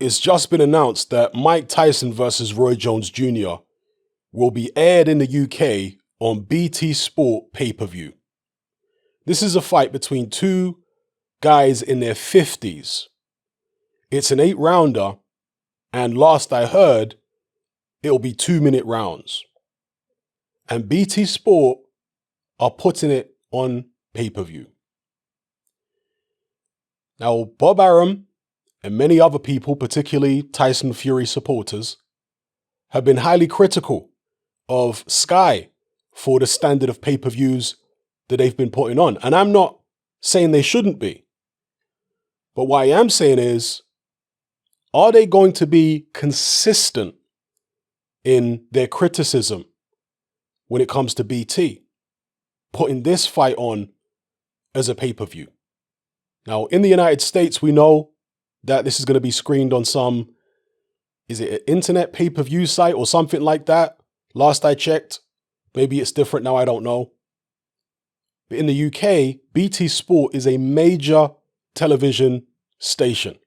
it's just been announced that Mike Tyson versus Roy Jones Jr. will be aired in the UK on BT Sport pay-per-view. This is a fight between two guys in their 50s. It's an 8-rounder, and last I heard, it'll be 2-minute rounds. And BT Sport are putting it on pay-per-view. Now, Bob Arum and many other people, particularly Tyson Fury supporters, have been highly critical of Sky for the standard of pay-per-views that they've been putting on. And I'm not saying they shouldn't be. But what I am saying is, are they going to be consistent in their criticism when it comes to BT, putting this fight on as a pay-per-view? Now, in the United States, we know that this is going to be screened on some, is it an internet pay-per-view site or something like that? Last I checked. Maybe it's different now, I don't know. But in the UK, BT Sport is a major television station.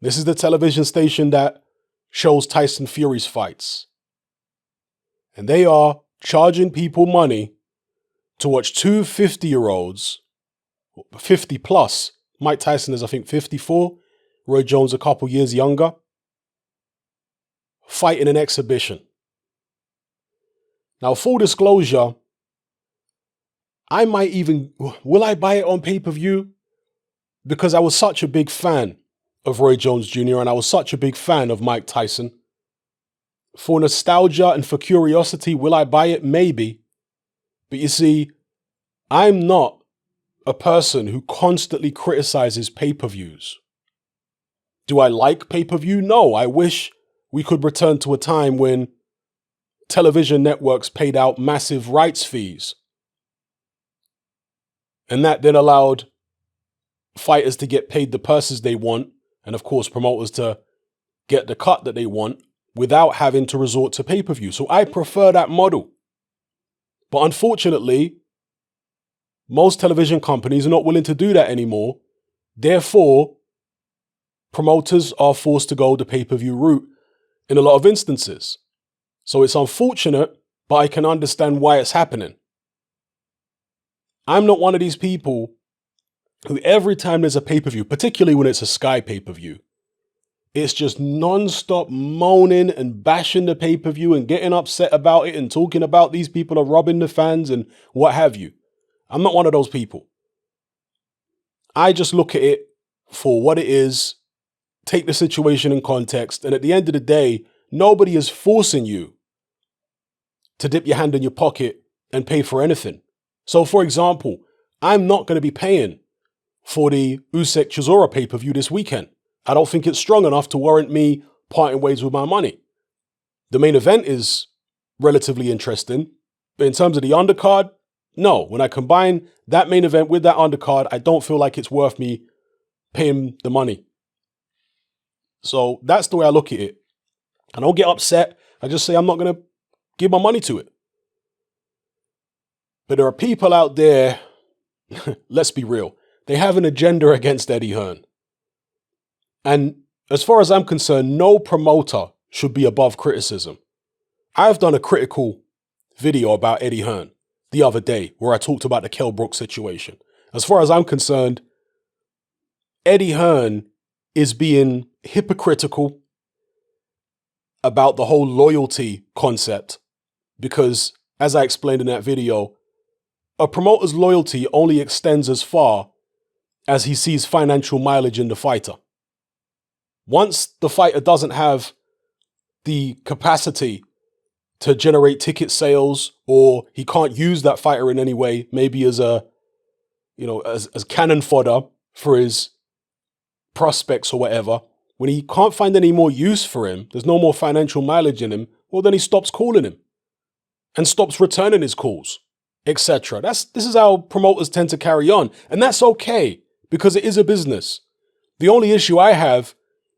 This is the television station that shows Tyson Fury's fights. And they are charging people money to watch two 50-year-olds, 50 plus. Mike Tyson is, I think, 54. Roy Jones a couple years younger. Fight in an exhibition. Now, full disclosure, will I buy it on pay-per-view? Because I was such a big fan of Roy Jones Jr. and I was such a big fan of Mike Tyson. For nostalgia and for curiosity, will I buy it? Maybe. But you see, I'm not a person who constantly criticizes pay-per-views. Do I like pay-per-view? No. I wish we could return to a time when television networks paid out massive rights fees. And that then allowed fighters to get paid the purses they want, and of course promoters to get the cut that they want without having to resort to pay-per-view. So I prefer that model. But unfortunately, most television companies are not willing to do that anymore. Therefore, promoters are forced to go the pay-per-view route in a lot of instances. So it's unfortunate, but I can understand why it's happening. I'm not one of these people who every time there's a pay-per-view, particularly when it's a Sky pay-per-view, it's just non-stop moaning and bashing the pay-per-view and getting upset about it and talking about these people are robbing the fans and what have you. I'm not one of those people. I just look at it for what it is, take the situation in context, and at the end of the day, nobody is forcing you to dip your hand in your pocket and pay for anything. So, for example, I'm not going to be paying for the Usyk Chisora pay-per-view this weekend. I don't think it's strong enough to warrant me parting ways with my money. The main event is relatively interesting, but in terms of the undercard, no. When I combine that main event with that undercard, I don't feel like it's worth me paying the money. So that's the way I look at it. I don't get upset. I just say I'm not going to give my money to it. But there are people out there, let's be real, they have an agenda against Eddie Hearn. And as far as I'm concerned, no promoter should be above criticism. I've done a critical video about Eddie Hearn the other day where I talked about the Kell Brook situation. As far as I'm concerned, Eddie Hearn is being hypocritical about the whole loyalty concept because, as I explained in that video, a promoter's loyalty only extends as far as he sees financial mileage in the fighter. Once the fighter doesn't have the capacity to generate ticket sales, or he can't use that fighter in any way, maybe as a, as cannon fodder for his prospects or whatever, when he can't find any more use for him, there's no more financial mileage in him, well, then he stops calling him and stops returning his calls, etc. This is how promoters tend to carry on. And that's okay, because it is a business. The only issue I have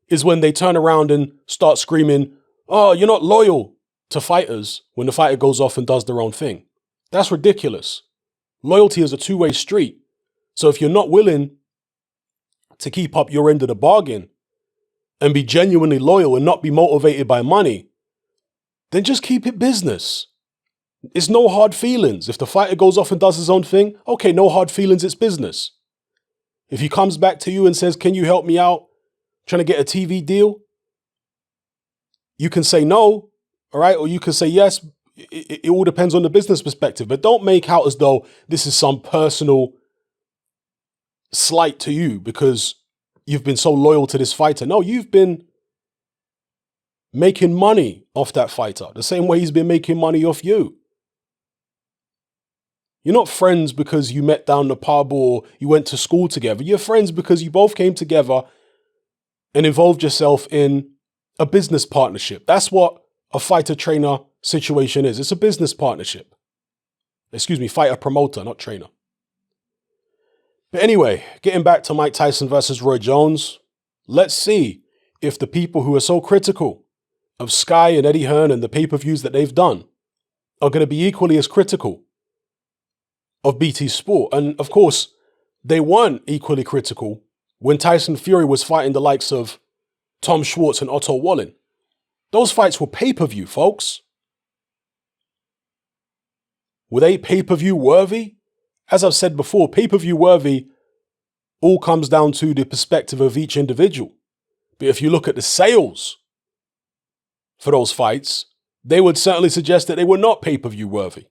is when they turn around and start screaming, oh, you're not loyal to fighters when the fighter goes off and does their own thing. That's ridiculous. Loyalty is a two-way street. So if you're not willing to keep up your end of the bargain, and be genuinely loyal and not be motivated by money, then just keep it business. It's no hard feelings. If the fighter goes off and does his own thing, okay, no hard feelings, it's business. If he comes back to you and says, can you help me out? Trying to get a TV deal? You can say no, all right? Or you can say yes. It all depends on the business perspective. But don't make out as though this is some personal slight to you because you've been so loyal to this fighter. No, you've been making money off that fighter the same way he's been making money off you. You're not friends because you met down the pub or you went to school together. You're friends because you both came together and involved yourself in a business partnership. That's what a fighter-trainer situation is. It's a business partnership. Excuse me, fighter-promoter, not trainer. But anyway, getting back to Mike Tyson versus Roy Jones, let's see if the people who are so critical of Sky and Eddie Hearn and the pay-per-views that they've done are going to be equally as critical of BT Sport. And of course, they weren't equally critical when Tyson Fury was fighting the likes of Tom Schwartz and Otto Wallin. Those fights were pay-per-view, folks. Were they pay-per-view worthy? As I've said before, pay-per-view worthy all comes down to the perspective of each individual. But if you look at the sales for those fights, they would certainly suggest that they were not pay-per-view worthy.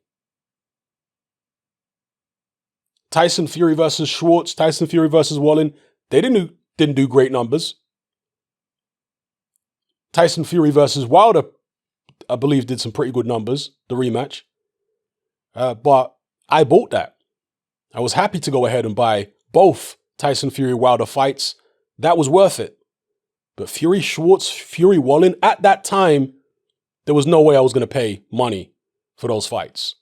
Tyson Fury versus Schwartz, Tyson Fury versus Wallin, they didn't do great numbers. Tyson Fury versus Wilder, I believe, did some pretty good numbers, the rematch. But I bought that. I was happy to go ahead and buy both Tyson Fury Wilder fights. That was worth it. But Fury Schwartz, Fury Wallin, at that time, there was no way I was going to pay money for those fights.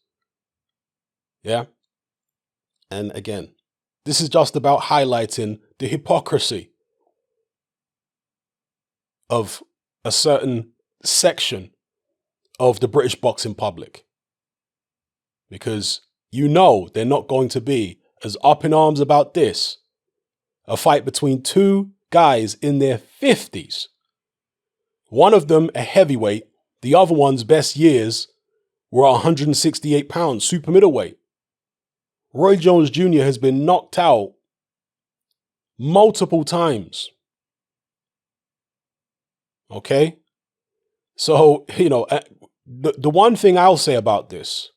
Yeah? And again, this is just about highlighting the hypocrisy of a certain section of the British boxing public. Because you know they're not going to be as up in arms about this. A fight between two guys in their 50s. One of them a heavyweight, the other one's best years were 168 pounds, super middleweight. Roy Jones Jr. has been knocked out multiple times. Okay? So, the one thing I'll say about this,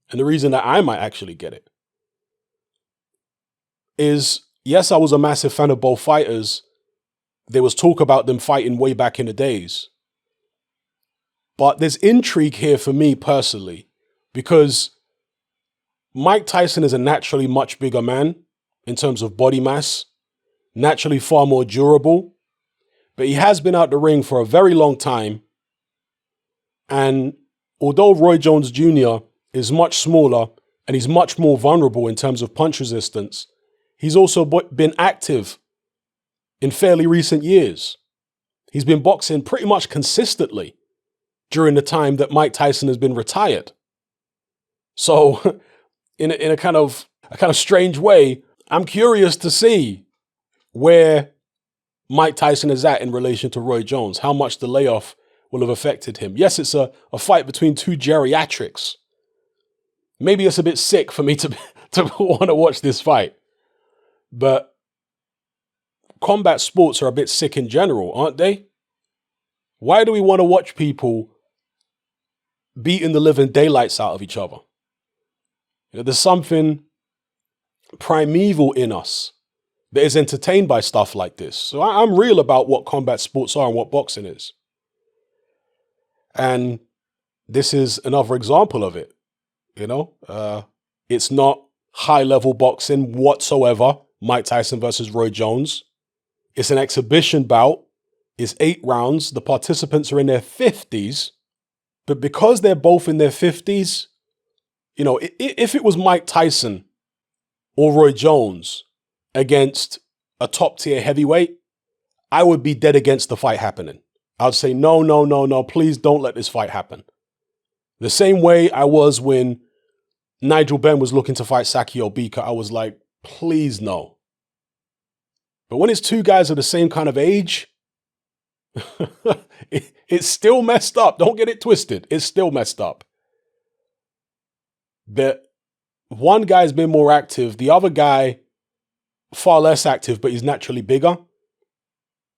and the reason that I might actually get it, is, yes, I was a massive fan of both fighters. There was talk about them fighting way back in the days. But there's intrigue here for me personally, because Mike Tyson is a naturally much bigger man in terms of body mass, naturally far more durable, but he has been out the ring for a very long time. And although Roy Jones Jr. is much smaller and he's much more vulnerable in terms of punch resistance, he's also been active in fairly recent years. He's been boxing pretty much consistently during the time that Mike Tyson has been retired. So in a kind of strange way, I'm curious to see where Mike Tyson is at in relation to Roy Jones, how much the layoff will have affected him. Yes, it's a fight between two geriatrics. Maybe it's a bit sick for me to want to watch this fight. But combat sports are a bit sick in general, aren't they? Why do we want to watch people beating the living daylights out of each other? There's something primeval in us that is entertained by stuff like this. So I'm real about what combat sports are and what boxing is. And this is another example of it. It's not high-level boxing whatsoever, Mike Tyson versus Roy Jones. It's an exhibition bout. It's 8 rounds. The participants are in their 50s. But because they're both in their 50s, if it was Mike Tyson or Roy Jones against a top-tier heavyweight, I would be dead against the fight happening. I'd say, no, please don't let this fight happen. The same way I was when Nigel Benn was looking to fight Sakio Bika, I was like, please no. But when it's two guys of the same kind of age, It's still messed up. Don't get it twisted. It's still messed up. The one guy's been more active, the other guy far less active, but he's naturally bigger.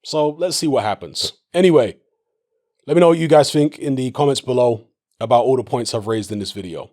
So let's see what happens. Anyway, let me know what you guys think in the comments below about all the points I've raised in this video.